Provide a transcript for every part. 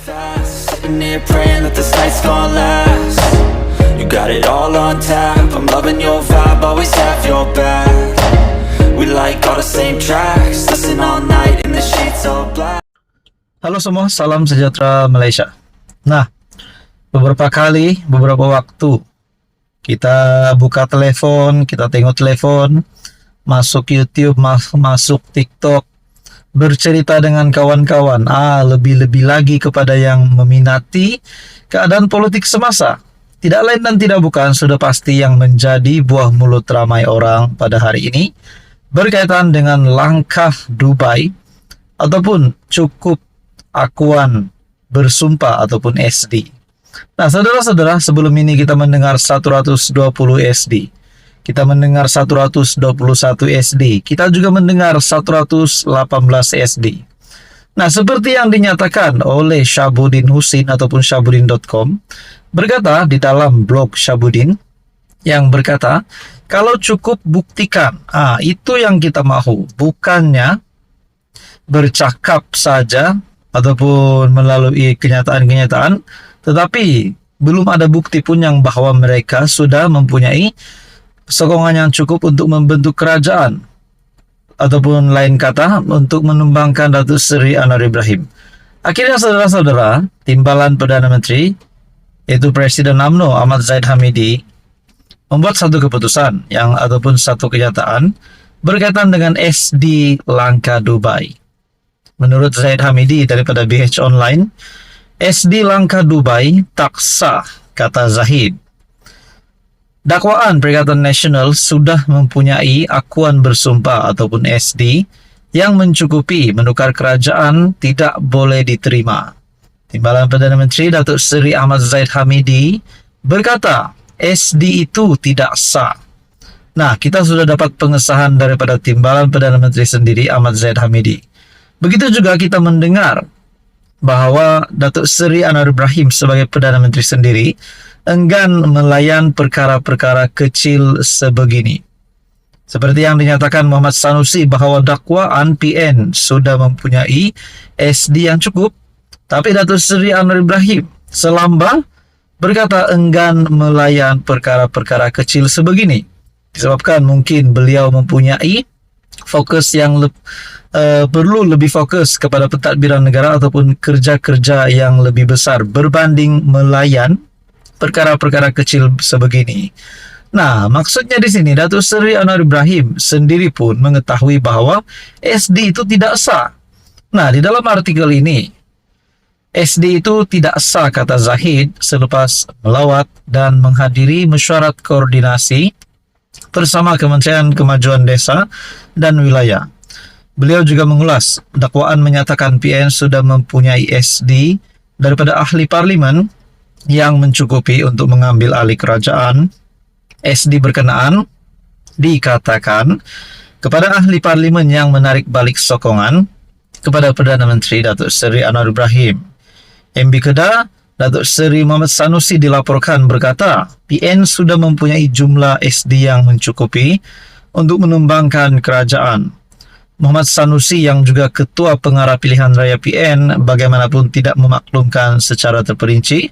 fast, sitting here praying that this night's gonna last. You got it all on tap, I'm loving your vibe, always have your back. We like all the same tracks, listen all night in the sheets all black. Halo semua, salam sejahtera Malaysia. Nah, beberapa waktu kita buka telepon, kita tengok telepon, masuk YouTube, masuk TikTok, bercerita dengan kawan-kawan, lebih-lebih lagi kepada yang meminati keadaan politik semasa. Tidak lain dan tidak bukan, sudah pasti yang menjadi buah mulut ramai orang pada hari ini berkaitan dengan langkah Dubai ataupun cukup akuan bersumpah ataupun SD. Nah, saudara-saudara, sebelum ini kita mendengar 120 SD. Kita mendengar 121 SD. Kita juga mendengar 118 SD. Nah, seperti yang dinyatakan oleh Syahabudin Husin ataupun Syahabudin.com, berkata di dalam blog Syahabudin, yang berkata, kalau cukup buktikan, itu yang kita mahu. Bukannya bercakap saja ataupun melalui kenyataan-kenyataan, tetapi belum ada bukti pun yang bahwa mereka sudah mempunyai sokongan yang cukup untuk membentuk kerajaan ataupun lain kata untuk menumbangkan Datuk Seri Anwar Ibrahim. Akhirnya saudara-saudara, timbalan Perdana Menteri yaitu Presiden UMNO Ahmad Zahid Hamidi membuat satu keputusan ataupun satu kenyataan berkaitan dengan SD langkah Dubai. Menurut Zahid Hamidi daripada BH Online, SD langkah Dubai tak sah, kata Zahid. Dakwaan Perikatan Nasional sudah mempunyai akuan bersumpah ataupun SD yang mencukupi menukar kerajaan tidak boleh diterima. Timbalan Perdana Menteri Datuk Seri Ahmad Zahid Hamidi berkata, SD itu tidak sah. Nah, kita sudah dapat pengesahan daripada Timbalan Perdana Menteri sendiri, Ahmad Zahid Hamidi. Begitu juga kita mendengar bahwa Datuk Seri Anwar Ibrahim sebagai Perdana Menteri sendiri enggan melayan perkara-perkara kecil sebegini. Seperti yang dinyatakan Muhammad Sanusi bahwa dakwaan PN sudah mempunyai SD yang cukup, tapi Datuk Seri Anwar Ibrahim selamba berkata enggan melayan perkara-perkara kecil sebegini. Disebabkan mungkin beliau mempunyai fokus yang perlu lebih fokus kepada pentadbiran negara ataupun kerja-kerja yang lebih besar berbanding melayan perkara-perkara kecil sebegini. Nah, maksudnya di sini Datuk Seri Anwar Ibrahim sendiri pun mengetahui bahwa SD itu tidak sah. Nah, di dalam artikel ini, SD itu tidak sah, kata Zahid, selepas melawat dan menghadiri mesyuarat koordinasi bersama Kementerian Kemajuan Desa dan Wilayah. Beliau juga mengulas dakwaan menyatakan PN sudah mempunyai SD daripada ahli parlimen yang mencukupi untuk mengambil alih kerajaan. SD berkenaan dikatakan kepada ahli parlimen yang menarik balik sokongan kepada Perdana Menteri Datuk Seri Anwar Ibrahim. MB Kedah Datuk Seri Muhammad Sanusi dilaporkan berkata PN sudah mempunyai jumlah SD yang mencukupi untuk menumbangkan kerajaan. Muhammad Sanusi yang juga Ketua Pengarah Pilihan Raya PN bagaimanapun tidak memaklumkan secara terperinci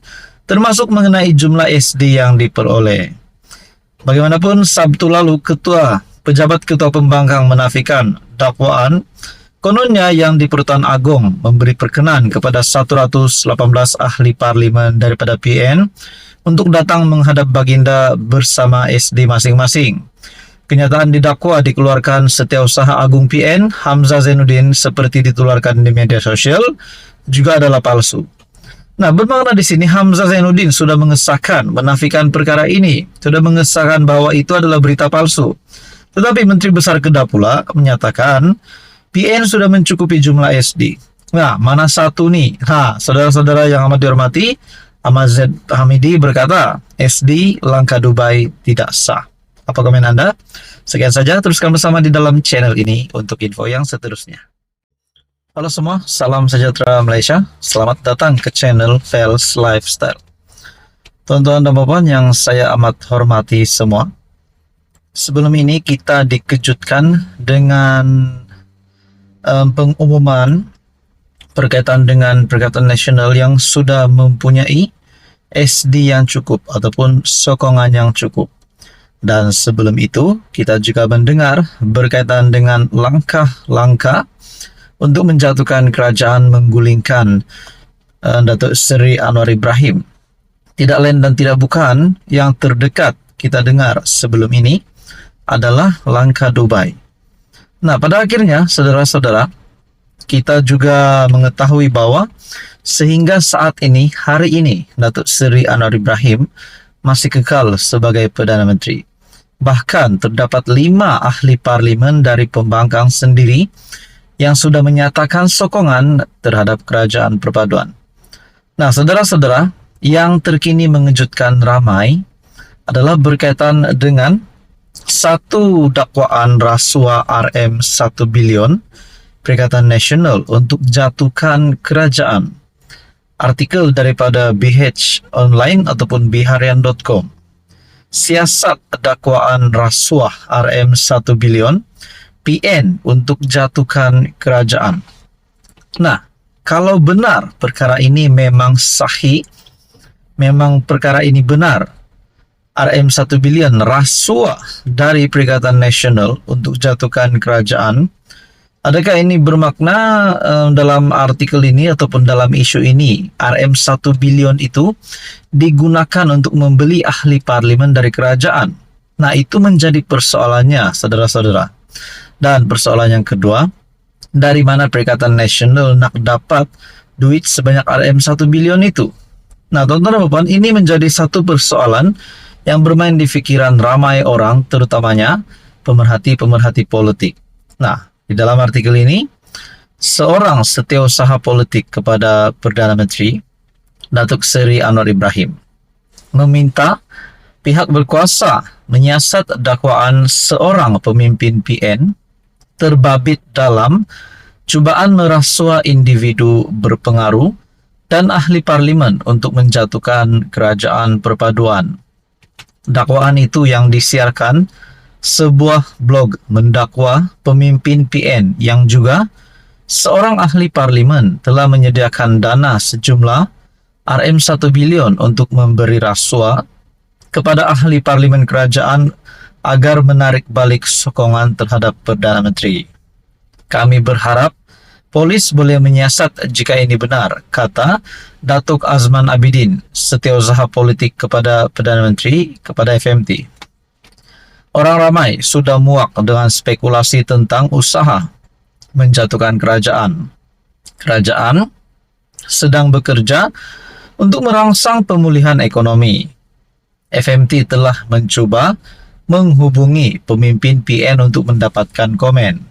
termasuk mengenai jumlah SD yang diperoleh. Bagaimanapun Sabtu lalu Pejabat Ketua Pembangkang menafikan dakwaan kononnya yang di Pertuan Agong memberi perkenan kepada 118 ahli parlimen daripada PN untuk datang menghadap baginda bersama SD masing-masing. Kenyataan didakwa dikeluarkan Setiausaha Agung PN Hamzah Zainuddin seperti ditularkan di media sosial juga adalah palsu. Nah, bermakna di sini Hamzah Zainuddin sudah menafikan perkara ini, sudah mengesahkan bahwa itu adalah berita palsu. Tetapi Menteri Besar Kedah pula menyatakan PN sudah mencukupi jumlah SD. Nah, mana satu nih? Saudara-saudara yang amat dihormati, Ahmad Zahid Hamidi berkata SD langkah Dubai tidak sah. Apa komen Anda? Sekian saja, teruskan bersama di dalam channel ini untuk info yang seterusnya. Halo semua, salam sejahtera Malaysia. Selamat datang ke channel Fels Lifestyle. Tuan-tuan dan puan yang saya amat hormati semua, sebelum ini kita dikejutkan dengan pengumuman berkaitan dengan Perikatan Nasional yang sudah mempunyai SD yang cukup ataupun sokongan yang cukup. Dan sebelum itu, kita juga mendengar berkaitan dengan langkah-langkah untuk menjatuhkan kerajaan menggulingkan Datuk Seri Anwar Ibrahim. Tidak lain dan tidak bukan, yang terdekat kita dengar sebelum ini adalah langkah Dubai. Nah, pada akhirnya, saudara-saudara, kita juga mengetahui bahwa sehingga saat ini, hari ini, Datuk Seri Anwar Ibrahim masih kekal sebagai Perdana Menteri. Bahkan terdapat 5 ahli parlimen dari pembangkang sendiri yang sudah menyatakan sokongan terhadap kerajaan perpaduan. Nah, saudara-saudara, yang terkini mengejutkan ramai adalah berkaitan dengan satu dakwaan rasuah RM1 bilion Perikatan Nasional untuk jatuhkan kerajaan. Artikel daripada BH Online ataupun biharian.com. Siasat dakwaan rasuah RM1 bilion PN untuk jatuhkan kerajaan. Nah, kalau benar perkara ini memang sahih, memang perkara ini benar, RM1 bilion rasuah dari Perikatan Nasional untuk jatuhkan kerajaan, adakah ini bermakna dalam artikel ini ataupun dalam isu ini RM1 bilion itu digunakan untuk membeli ahli parlimen dari kerajaan? Nah, itu menjadi persoalannya, saudara-saudara. Dan persoalan yang kedua, dari mana Perikatan Nasional nak dapat duit sebanyak RM1 bilion itu? Nah, tuan-tuan dan puan, ini menjadi satu persoalan yang bermain di fikiran ramai orang, terutamanya pemerhati-pemerhati politik. Nah, di dalam artikel ini, seorang setiausaha politik kepada Perdana Menteri, Datuk Seri Anwar Ibrahim, meminta pihak berkuasa menyiasat dakwaan seorang pemimpin PN terbabit dalam cubaan merasuah individu berpengaruh dan ahli parlimen untuk menjatuhkan kerajaan perpaduan. Dakwaan itu yang disiarkan sebuah blog mendakwa pemimpin PN yang juga seorang ahli parlimen telah menyediakan dana sejumlah RM1 bilion untuk memberi rasuah kepada ahli parlimen kerajaan agar menarik balik sokongan terhadap Perdana Menteri. Kami berharap polis boleh menyiasat jika ini benar, kata Datuk Azman Abidin, setiausaha politik kepada Perdana Menteri, kepada FMT. Orang ramai sudah muak dengan spekulasi tentang usaha menjatuhkan kerajaan. Kerajaan sedang bekerja untuk merangsang pemulihan ekonomi. FMT telah mencuba menghubungi pemimpin PN untuk mendapatkan komen.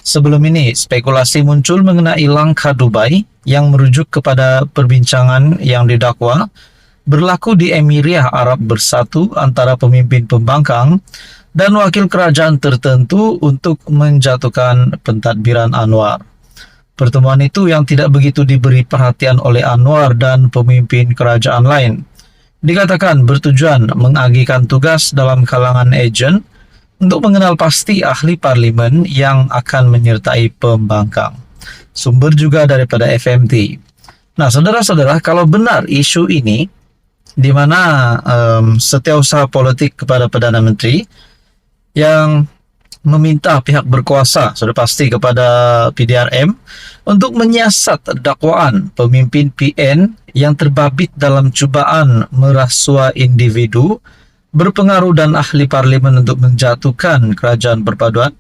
Sebelum ini, spekulasi muncul mengenai langkah Dubai yang merujuk kepada perbincangan yang didakwa berlaku di Emiria Arab Bersatu antara pemimpin pembangkang dan wakil kerajaan tertentu untuk menjatuhkan pentadbiran Anwar. Pertemuan itu yang tidak begitu diberi perhatian oleh Anwar dan pemimpin kerajaan lain, dikatakan bertujuan mengagihkan tugas dalam kalangan ejen untuk mengenal pasti ahli parlimen yang akan menyertai pembangkang. Sumber juga daripada FMT. Nah, saudara-saudara, kalau benar isu ini, di mana setiausaha politik kepada Perdana Menteri yang meminta pihak berkuasa, sudah pasti kepada PDRM, untuk menyiasat dakwaan pemimpin PN yang terbabit dalam cubaan merasuah individu berpengaruh dan ahli parlimen untuk menjatuhkan kerajaan perpaduan.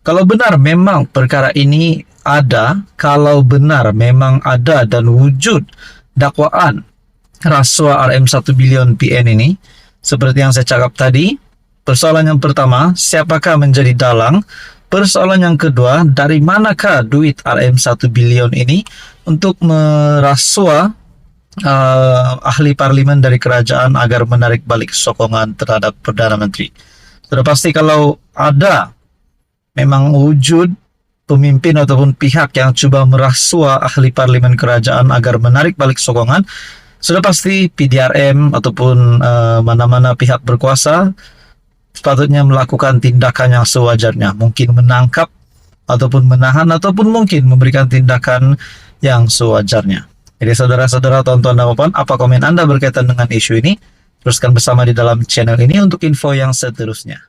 Kalau benar memang perkara ini ada, kalau benar memang ada dan wujud dakwaan rasuah RM1 bilion PN ini, seperti yang saya cakap tadi, persoalan yang pertama, siapakah menjadi dalang? Persoalan yang kedua, dari manakah duit RM1 bilion ini untuk merasuah ahli parlimen dari kerajaan agar menarik balik sokongan terhadap Perdana Menteri? Sudah pasti kalau ada memang wujud pemimpin ataupun pihak yang coba merasuah ahli parlimen kerajaan agar menarik balik sokongan, sudah pasti PDRM ataupun mana-mana pihak berkuasa sepatutnya melakukan tindakan yang sewajarnya, mungkin menangkap ataupun menahan ataupun mungkin memberikan tindakan yang sewajarnya. Jadi saudara-saudara, tonton dan mohon apa komen Anda berkaitan dengan isu ini. Teruskan bersama di dalam channel ini untuk info yang seterusnya.